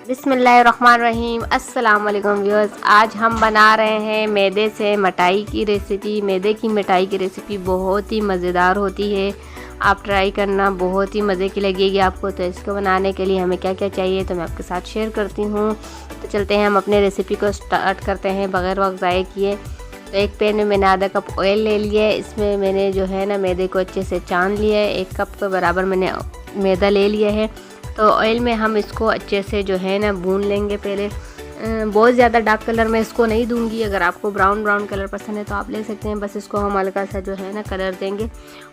बिस्मिल्लाहिर्रहमानिर्रहीम। अस्सलाम वालेकुम व्यूअर्स। आज हम बना रहे हैं मैदे से मिठाई की रेसिपी। मैदे की मिठाई की रेसिपी बहुत ही मज़ेदार होती है, आप ट्राई करना, बहुत ही मज़े की लगेगी आपको। तो इसको बनाने के लिए हमें क्या क्या चाहिए तो मैं आपके साथ शेयर करती हूँ। तो चलते हैं, हम अपने रेसिपी को स्टार्ट करते हैं बग़ैर वक्त ज़ाय किए। तो एक पैन में मैंने आधा कप ऑयल ले लिया है। इसमें मैंने जो है ना मैदे को अच्छे से छान लिया है। 1 कप के बराबर मैंने मैदा ले लिया है। तो ऑयल में हम इसको अच्छे से जो है ना भून लेंगे। पहले बहुत ज़्यादा डार्क कलर में इसको नहीं दूंगी। अगर आपको ब्राउन कलर पसंद है तो आप ले सकते हैं। बस इसको हम हल्का सा जो है ना कलर देंगे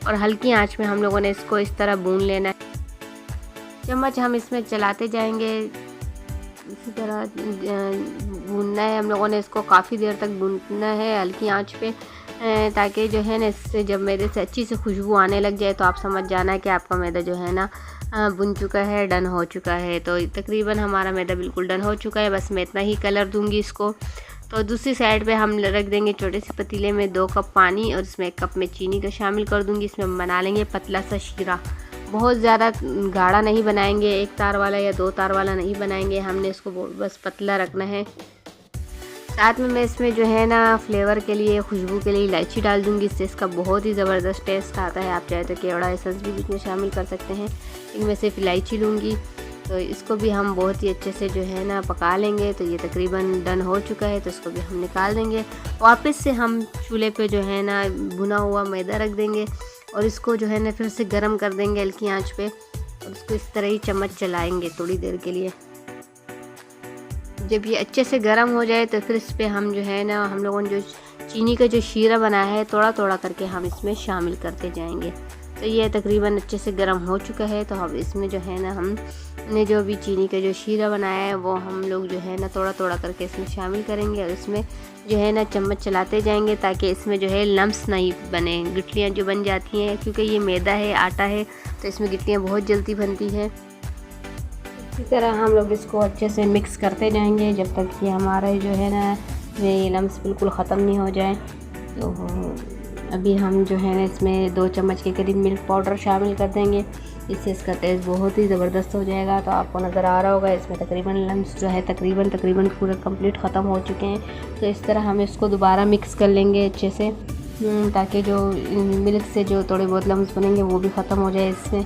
और हल्की आंच में हम लोगों ने इसको इस तरह भून लेना है। चम्मच हम इसमें चलाते जाएंगे, इसी तरह भूनना है हम लोगों ने। इसको काफ़ी देर तक भूनना है हल्की आंच पे, ताकि जो है ना इससे जब मैदे से अच्छी से खुशबू आने लग जाए तो आप समझ जाना है कि आपका मैदा जो है ना बुन चुका है, डन हो चुका है। तो तकरीबन हमारा मैदा बिल्कुल डन हो चुका है। बस मैं इतना ही कलर दूंगी इसको। तो दूसरी साइड पे हम रख देंगे छोटे से पतीले में 2 कप पानी और इसमें 1 कप में चीनी का शामिल कर दूंगी। इसमें हम बना लेंगे पतला सा शीरा। बहुत ज़्यादा गाढ़ा नहीं बनाएंगे, 1 तार वाला या 2 तार वाला नहीं बनाएंगे, हमने इसको बस पतला रखना है। साथ में मैं इसमें जो है ना फ्लेवर के लिए, खुशबू के लिए इलायची डाल दूंगी। इससे इसका बहुत ही ज़बरदस्त टेस्ट आता है। आप चाहे तो केवड़ा एसेंस भी इसमें शामिल कर सकते हैं, इनमें सिर्फ इलायची लूँगी। तो इसको भी हम बहुत ही अच्छे से जो है ना पका लेंगे। तो ये तकरीबन डन हो चुका है, तो इसको भी हम निकाल देंगे। वापस से हम चूल्हे पे जो है ना भुना हुआ मैदा रख देंगे और इसको जो है ना फिर से गर्म कर देंगे हल्की आँच पे और इसको इस तरह ही चम्मच चलाएँगे थोड़ी देर के लिए। जब ये अच्छे से गर्म हो जाए तो फिर इस पर हम जो है ना हम लोगों ने जो चीनी का जो शीरा बनाया है थोड़ा थोड़ा करके हम इसमें शामिल करते जाएंगे। तो ये तकरीबन अच्छे से गर्म हो चुका है। तो अब इसमें जो है ना हमने जो भी चीनी का जो शीरा बनाया है वो हम लोग जो है ना थोड़ा थोड़ा करके इसमें शामिल करेंगे और इसमें जो है ना चम्मच चलाते जाएंगे ताकि इसमें जो है लम्स नहीं बने, गिटलियाँ जो बन जाती हैं, क्योंकि ये मैदा है, आटा है, तो इसमें गिटलियाँ बहुत जल्दी बनती हैं। इसी तरह हम लोग इसको अच्छे से मिक्स करते जाएंगे जब तक कि हमारा जो है ना ये लम्स बिल्कुल ख़त्म नहीं हो जाए। तो अभी हम जो है ना इसमें 2 चम्मच के करीब मिल्क पाउडर शामिल कर देंगे। इससे इसका टेस्ट बहुत ही ज़बरदस्त हो जाएगा। तो आपको नज़र आ रहा होगा इसमें तकरीबन लम्स जो है तकरीबन पूरे कंप्लीट ख़त्म हो चुके हैं। तो इस तरह हम इसको दोबारा मिक्स कर लेंगे अच्छे से, ताकि जो मिल्क से जो थोड़े बहुत लम्स बनेंगे वो भी ख़त्म हो जाए इसमें।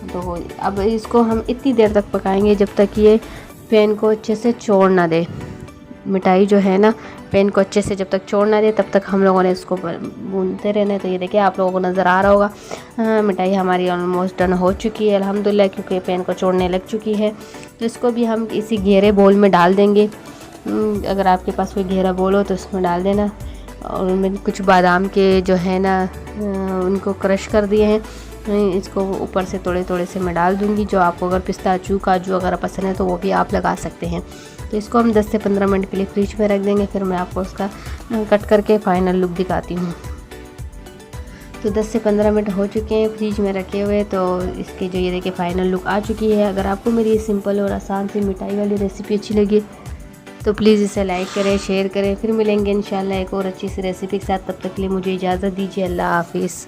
तो अब इसको हम इतनी देर तक पकाएंगे जब तक ये पैन को अच्छे से छोड़ ना दे। मिठाई जो है ना पैन को अच्छे से जब तक छोड़ ना दे तब तक हम लोगों ने इसको भूनते रहना है। तो ये देखिए आप लोगों को नज़र आ रहा होगा मिठाई हमारी ऑलमोस्ट डन हो चुकी है अल्हम्दुलिल्लाह, क्योंकि पैन को छोड़ने लग चुकी है। तो इसको भी हम इसी घेरे बोल में डाल देंगे। अगर आपके पास कोई घेरा बोल हो तो उसमें डाल देना। और मैंने कुछ बादाम के जो है ना उनको क्रश कर दिए हैं, इसको ऊपर से थोड़े थोड़े से मैं डाल दूंगी। जो आपको अगर पिस्ताचू काजू अगर पसंद है तो वो भी आप लगा सकते हैं। तो इसको हम 10 से 15 मिनट के लिए फ्रिज में रख देंगे। फिर मैं आपको उसका कट करके फ़ाइनल लुक दिखाती हूँ। तो 10 से 15 मिनट हो चुके हैं फ्रिज में रखे हुए। तो इसके जो ये देखिए फ़ाइनल लुक आ चुकी है। अगर आपको मेरी ये सिंपल और आसान सी मिठाई वाली रेसिपी अच्छी लगी तो प्लीज़ इसे लाइक करें, शेयर करें। फिर मिलेंगे इंशाल्लाह एक और अच्छी सी रेसिपी के साथ। तब तक के लिए मुझे इजाज़त दीजिए। अल्लाह हाफिज़।